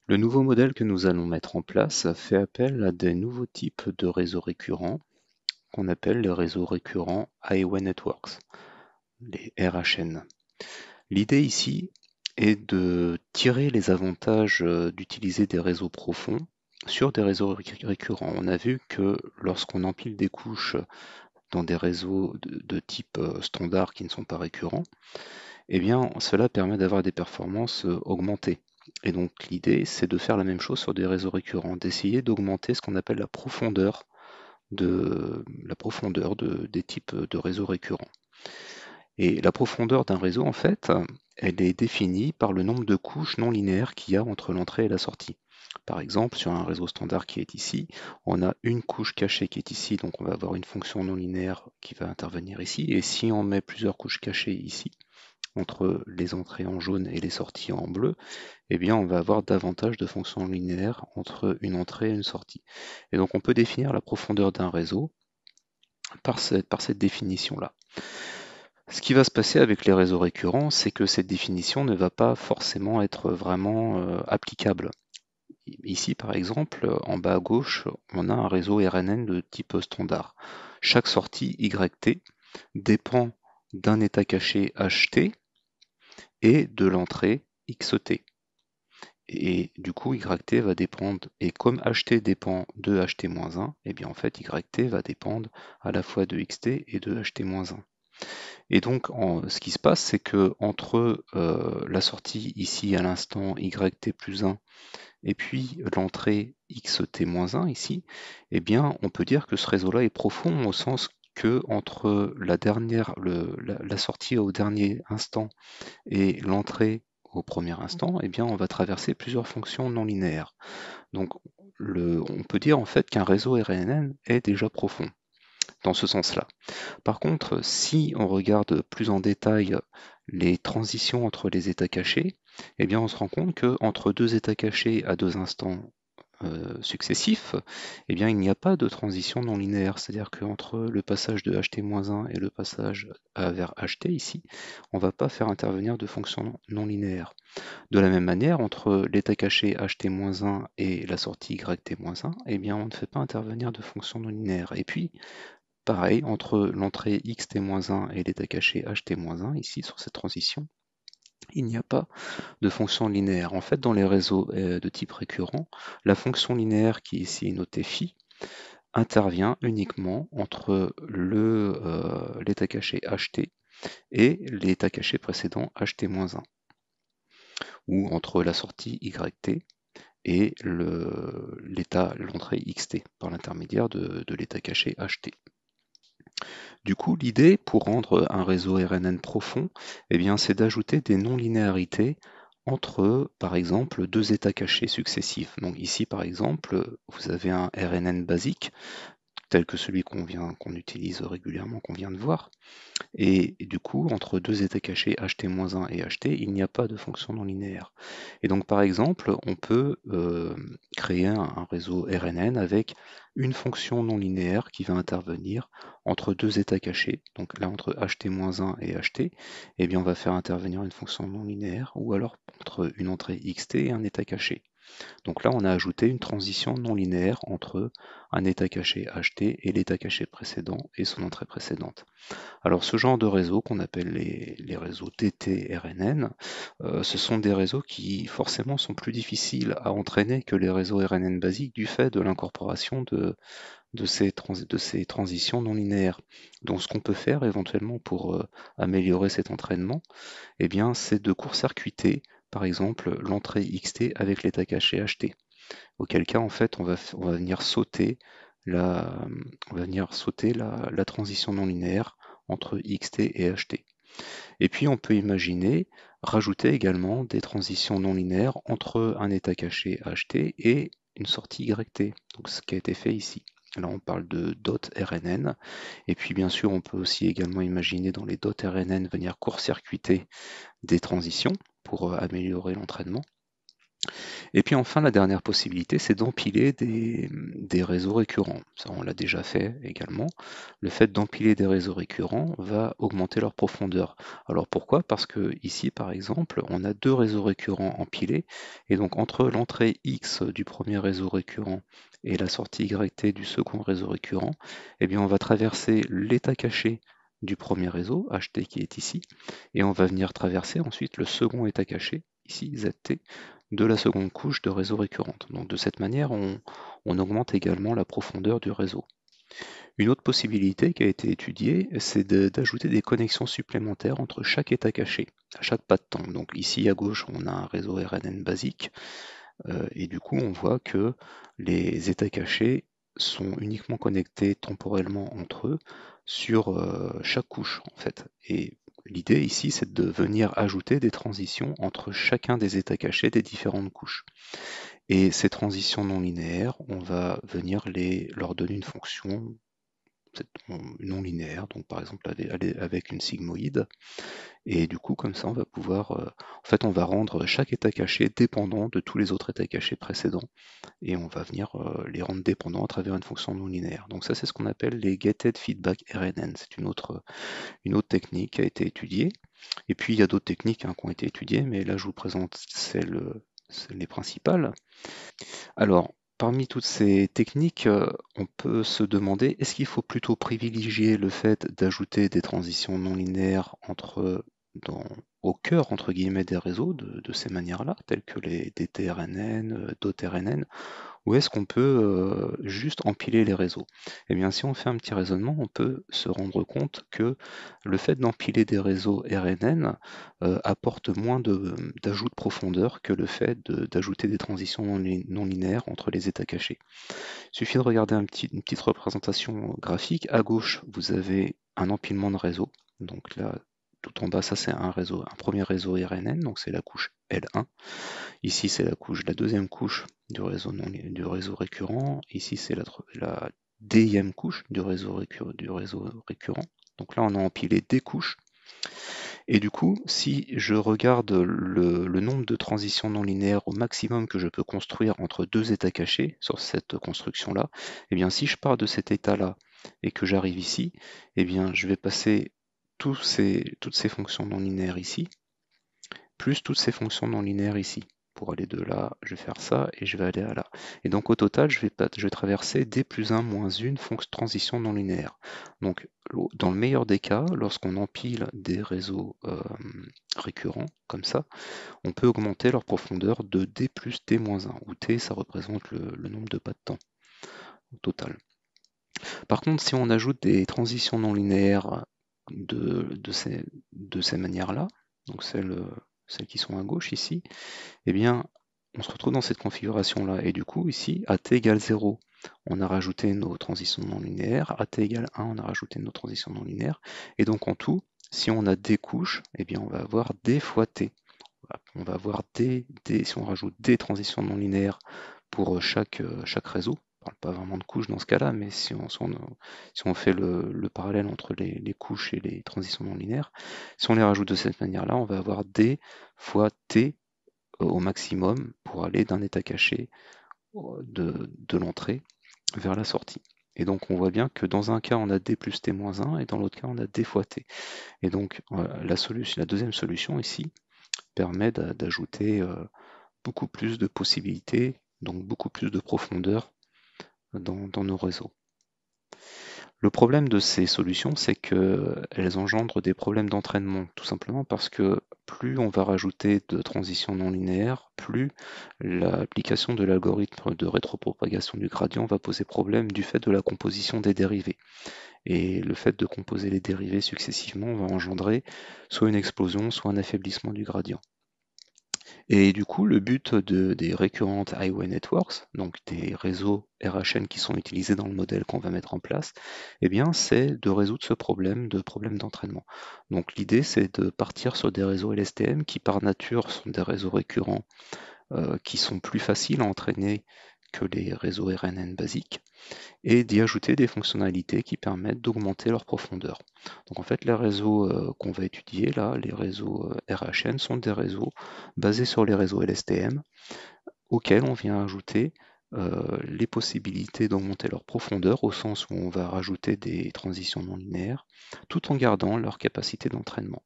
Le nouveau modèle que nous allons mettre en place fait appel à des nouveaux types de réseaux récurrents qu'on appelle les réseaux récurrents Highway Networks, les RHN. L'idée ici est de tirer les avantages d'utiliser des réseaux profonds sur des réseaux récurrents. On a vu que lorsqu'on empile des couches dans des réseaux de type standard qui ne sont pas récurrents, eh bien cela permet d'avoir des performances augmentées. Et donc l'idée, c'est de faire la même chose sur des réseaux récurrents, d'essayer d'augmenter ce qu'on appelle des types de réseaux récurrents. Et la profondeur d'un réseau, en fait, elle est définie par le nombre de couches non linéaires qu'il y a entre l'entrée et la sortie. Par exemple, sur un réseau standard qui est ici, on a une couche cachée qui est ici, donc on va avoir une fonction non linéaire qui va intervenir ici. Et si on met plusieurs couches cachées ici, entre les entrées en jaune et les sorties en bleu, eh bien on va avoir davantage de fonctions linéaires entre une entrée et une sortie. Et donc on peut définir la profondeur d'un réseau par cette définition-là. Ce qui va se passer avec les réseaux récurrents, c'est que cette définition ne va pas forcément être vraiment applicable. Ici, par exemple, en bas à gauche, on a un réseau RNN de type standard. Chaque sortie YT dépend d'un état caché HT et de l'entrée XT. Et du coup, YT va dépendre, et comme HT dépend de HT-1, et bien en fait, YT va dépendre à la fois de XT et de HT-1. Et donc, ce qui se passe, c'est que entre la sortie ici à l'instant YT plus 1 et puis l'entrée XT-1 ici, eh bien, on peut dire que ce réseau-là est profond au sens que entre la sortie au dernier instant et l'entrée au premier instant, eh bien, on va traverser plusieurs fonctions non linéaires. Donc, on peut dire en fait qu'un réseau RNN est déjà profond dans ce sens-là. Par contre, si on regarde plus en détail les transitions entre les états cachés, eh bien on se rend compte qu'entre deux états cachés à deux instants successifs, eh bien il n'y a pas de transition non linéaire. C'est-à-dire qu'entre le passage de ht-1 et le passage vers ht ici, on ne va pas faire intervenir de fonction non linéaire. De la même manière, entre l'état caché ht-1 et la sortie yt-1, eh bien on ne fait pas intervenir de fonction non linéaire. Et puis, pareil, entre l'entrée xt-1 et l'état caché ht-1, ici sur cette transition, il n'y a pas de fonction linéaire. En fait, dans les réseaux de type récurrent, la fonction linéaire qui ici est notée phi intervient uniquement entre l'état caché ht et l'état caché précédent ht-1, ou entre la sortie yt et l'entrée xt par l'intermédiaire de l'état caché ht. Du coup, l'idée pour rendre un réseau RNN profond, eh bien, c'est d'ajouter des non-linéarités entre, par exemple, deux états cachés successifs. Donc ici, par exemple, vous avez un RNN basique, tel que celui qu'on utilise régulièrement, qu'on vient de voir. Et du coup, entre deux états cachés ht-1 et ht, il n'y a pas de fonction non linéaire. Et donc, par exemple, on peut créer un réseau RNN avec une fonction non linéaire qui va intervenir entre deux états cachés. Donc là, entre ht-1 et ht, eh bien, on va faire intervenir une fonction non linéaire, ou alors entre une entrée xt et un état caché. Donc là, on a ajouté une transition non linéaire entre un état caché ht et l'état caché précédent et son entrée précédente. Alors ce genre de réseau qu'on appelle les réseaux TT-RNN, ce sont des réseaux qui forcément sont plus difficiles à entraîner que les réseaux RNN basiques du fait de l'incorporation de ces transitions non linéaires. Donc ce qu'on peut faire éventuellement pour améliorer cet entraînement, eh bien, c'est de court-circuiter par exemple l'entrée XT avec l'état caché HT. Auquel cas en fait on va venir sauter la, la transition non linéaire entre xt et ht. Et puis on peut imaginer rajouter également des transitions non linéaires entre un état caché ht et une sortie yt, donc ce qui a été fait ici. Là on parle de dot RNN, et puis bien sûr on peut aussi également imaginer dans les dot RNN venir court-circuiter des transitions pour améliorer l'entraînement. Et puis enfin, la dernière possibilité, c'est d'empiler des réseaux récurrents. Ça, on l'a déjà fait également. Le fait d'empiler des réseaux récurrents va augmenter leur profondeur. Alors pourquoi? Parce que ici, par exemple, on a deux réseaux récurrents empilés, et donc entre l'entrée X du premier réseau récurrent et la sortie YT du second réseau récurrent, eh bien, on va traverser l'état caché du premier réseau, HT qui est ici, et on va venir traverser ensuite le second état caché, ici ZT, de la seconde couche de réseau récurrente. Donc de cette manière, on augmente également la profondeur du réseau. Une autre possibilité qui a été étudiée, c'est d'ajouter des connexions supplémentaires entre chaque état caché, à chaque pas de temps. Donc ici à gauche, on a un réseau RNN basique, et du coup, on voit que les états cachés sont uniquement connectés temporellement entre eux sur chaque couche, en fait. Et l'idée ici, c'est de venir ajouter des transitions entre chacun des états cachés des différentes couches. Et ces transitions non linéaires, on va venir leur donner une fonction non linéaire, donc par exemple avec une sigmoïde. Et du coup, comme ça, on va pouvoir, en fait, on va rendre chaque état caché dépendant de tous les autres états cachés précédents, et on va venir les rendre dépendants à travers une fonction non linéaire. Donc ça, c'est ce qu'on appelle les gated feedback RNN. C'est une autre technique qui a été étudiée. Et puis, il y a d'autres techniques qui ont été étudiées, mais là, je vous présente les principales. Alors, parmi toutes ces techniques, on peut se demander, est-ce qu'il faut plutôt privilégier le fait d'ajouter des transitions non linéaires au cœur, entre guillemets, des réseaux de ces manières-là, telles que les DTRNN, DOTRNN, ou est-ce qu'on peut juste empiler les réseaux? Eh bien, si on fait un petit raisonnement, on peut se rendre compte que le fait d'empiler des réseaux RNN apporte moins d'ajout de profondeur que le fait d'ajouter des transitions non linéaires entre les états cachés. Il suffit de regarder une petite représentation graphique. À gauche, vous avez un empilement de réseaux. Donc là, tout en bas, ça c'est un premier réseau RNN, donc c'est la couche L1. Ici, c'est la deuxième couche du réseau récurrent. Ici, c'est la dixième couche du réseau récurrent. Donc là, on a empilé des couches. Et du coup, si je regarde le nombre de transitions non linéaires au maximum que je peux construire entre deux états cachés sur cette construction-là, eh bien, si je pars de cet état-là et que j'arrive ici, eh bien, je vais passer toutes ces fonctions non linéaires ici, plus toutes ces fonctions non linéaires ici. Pour aller de là, je vais faire ça et je vais aller à là. Et donc au total, je vais traverser d plus 1 moins une transition non linéaire. Donc dans le meilleur des cas, lorsqu'on empile des réseaux récurrents comme ça, on peut augmenter leur profondeur de d plus t moins 1, où t ça représente le nombre de pas de temps au total. Par contre, si on ajoute des transitions non linéaires de ces manières-là, donc celles qui sont à gauche ici, eh bien, on se retrouve dans cette configuration-là. Et du coup, ici, à t égale 0, on a rajouté nos transitions non linéaires. À t égale 1, on a rajouté nos transitions non linéaires. Et donc, en tout, si on a d couches, eh bien, on va avoir d fois t. On va avoir si on rajoute des transitions non linéaires pour chaque réseau, on parle pas vraiment de couches dans ce cas-là, mais si on fait le parallèle entre les couches et les transitions non linéaires, si on les rajoute de cette manière-là, on va avoir d fois t au maximum pour aller d'un état caché de l'entrée vers la sortie. Et donc on voit bien que dans un cas on a d plus t moins 1 et dans l'autre cas on a d fois t. Et donc la deuxième solution ici permet d'ajouter beaucoup plus de possibilités, donc beaucoup plus de profondeur dans nos réseaux. Le problème de ces solutions, c'est qu'elles engendrent des problèmes d'entraînement, tout simplement parce que plus on va rajouter de transitions non linéaires, plus l'application de l'algorithme de rétropropagation du gradient va poser problème du fait de la composition des dérivés. Et le fait de composer les dérivés successivement va engendrer soit une explosion, soit un affaiblissement du gradient. Et du coup, le but des récurrentes highway networks, donc des réseaux RHN qui sont utilisés dans le modèle qu'on va mettre en place, eh bien, c'est de résoudre ce problème d'entraînement. Donc l'idée, c'est de partir sur des réseaux LSTM qui, par nature, sont des réseaux récurrents qui sont plus faciles à entraîner que les réseaux RNN basiques et d'y ajouter des fonctionnalités qui permettent d'augmenter leur profondeur. Donc en fait, les réseaux qu'on va étudier là, les réseaux RHN, sont des réseaux basés sur les réseaux LSTM auxquels on vient ajouter les possibilités d'augmenter leur profondeur au sens où on va rajouter des transitions non linéaires tout en gardant leur capacité d'entraînement.